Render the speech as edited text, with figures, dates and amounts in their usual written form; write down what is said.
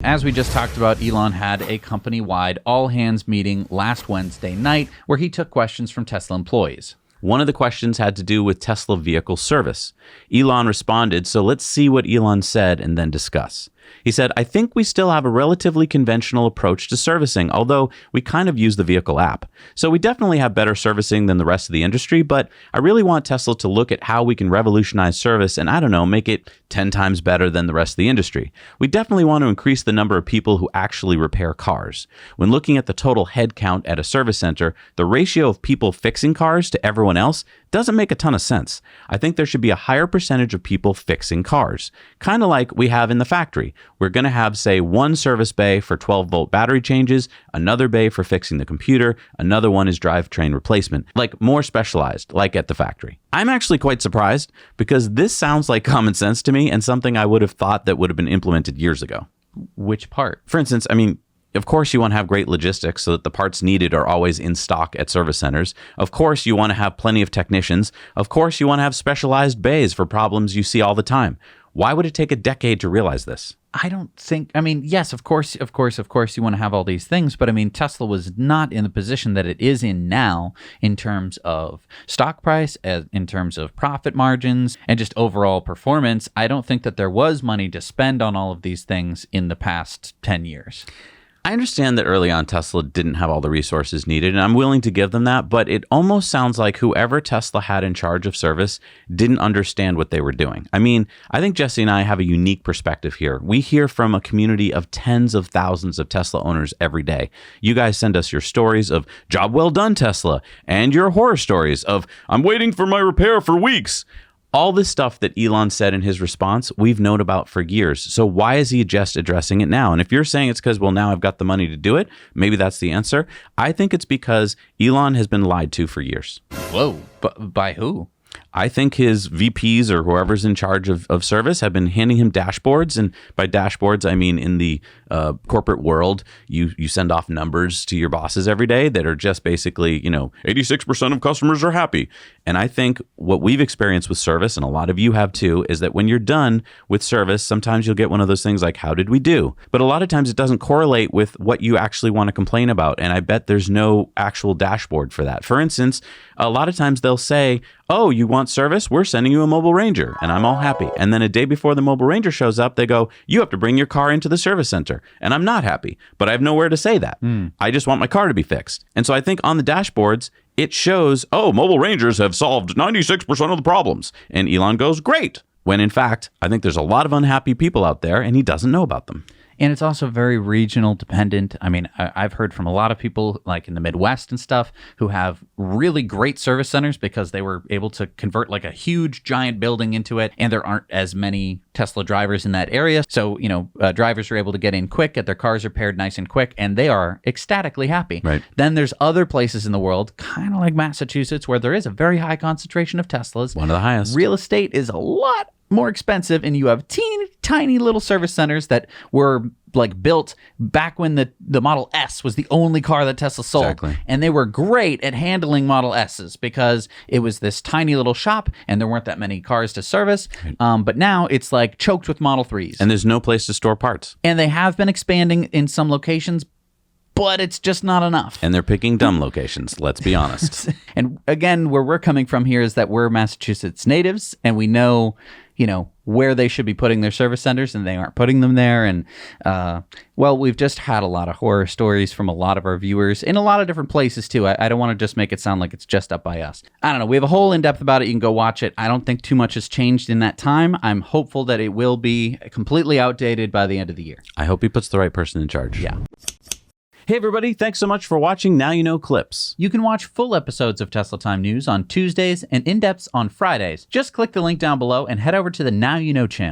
as we just talked about, Elon had a company-wide all-hands meeting last Wednesday night where he took questions from Tesla employees. One of the questions had to do with Tesla vehicle service. Elon responded, so let's see what Elon said and then discuss. He said, I think we still have a relatively conventional approach to servicing, although we kind of use the vehicle app. So we definitely have better servicing than the rest of the industry, but I really want Tesla to look at how we can revolutionize service and, I don't know, make it 10 times better than the rest of the industry. We definitely want to increase the number of people who actually repair cars. When looking at the total head count at a service center, the ratio of people fixing cars to everyone else doesn't make a ton of sense. I think there should be a higher percentage of people fixing cars, kind of like we have in the factory. We're going to have, say, one service bay for 12-volt battery changes, another bay for fixing the computer, another one is drivetrain replacement, like more specialized, like at the factory. I'm actually quite surprised because this sounds like common sense to me and something I would have thought that would have been implemented years ago. Which part? For instance, of course, you want to have great logistics so that the parts needed are always in stock at service centers. Of course, you want to have plenty of technicians. Of course, you want to have specialized bays for problems you see all the time. Why would it take a decade to realize this? I don't think, yes, of course, you want to have all these things, but Tesla was not in the position that it is in now in terms of stock price, in terms of profit margins, and just overall performance. I don't think that there was money to spend on all of these things in the past 10 years. I understand that early on Tesla didn't have all the resources needed, and I'm willing to give them that, but it almost sounds like whoever Tesla had in charge of service didn't understand what they were doing. I think Jesse and I have a unique perspective here. We hear from a community of tens of thousands of Tesla owners every day. You guys send us your stories of job well done, Tesla, and your horror stories of I'm waiting for my repair for weeks. All this stuff that Elon said in his response, we've known about for years. So why is he just addressing it now? And if you're saying it's because, well, now I've got the money to do it, maybe that's the answer. I think it's because Elon has been lied to for years. Whoa, by who? I think his VPs or whoever's in charge of service have been handing him dashboards. And by dashboards, I mean in the corporate world, you send off numbers to your bosses every day that are just basically, 86% of customers are happy. And I think what we've experienced with service, and a lot of you have too, is that when you're done with service, sometimes you'll get one of those things like, how did we do? But a lot of times it doesn't correlate with what you actually want to complain about. And I bet there's no actual dashboard for that. For instance, a lot of times they'll say, oh, you want service? We're sending you a Mobile Ranger. And I'm all happy. And then a day before the Mobile Ranger shows up, they go, you have to bring your car into the service center. And I'm not happy, but I have nowhere to say that. I just want my car to be fixed. And so I think on the dashboards, it shows, oh, Mobile Rangers have solved 96% of the problems. And Elon goes, great. When in fact, I think there's a lot of unhappy people out there and he doesn't know about them. And it's also very regional dependent. I've heard from a lot of people like in the Midwest and stuff who have really great service centers because they were able to convert like a huge giant building into it. And there aren't as many Tesla drivers in that area. So, drivers are able to get in quick, get their cars repaired nice and quick, and they are ecstatically happy. Right. Then there's other places in the world, kind of like Massachusetts, where there is a very high concentration of Teslas. One of the highest. Real estate is a lot more expensive, and you have teeny tiny little service centers that were like built back when the Model S was the only car that Tesla sold. Exactly. And they were great at handling Model S's because it was this tiny little shop and there weren't that many cars to service. Right. But now it's like choked with Model 3s. And there's no place to store parts. And they have been expanding in some locations, but it's just not enough. And they're picking dumb locations, let's be honest. And again, where we're coming from here is that we're Massachusetts natives and we know, where they should be putting their service centers and they aren't putting them there. And, we've just had a lot of horror stories from a lot of our viewers in a lot of different places too. I don't want to just make it sound like it's just up by us. I don't know. We have a whole in-depth about it. You can go watch it. I don't think too much has changed in that time. I'm hopeful that it will be completely outdated by the end of the year. I hope he puts the right person in charge. Yeah. Hey everybody, thanks so much for watching Now You Know Clips. You can watch full episodes of Tesla Time News on Tuesdays and in-depths on Fridays. Just click the link down below and head over to the Now You Know channel.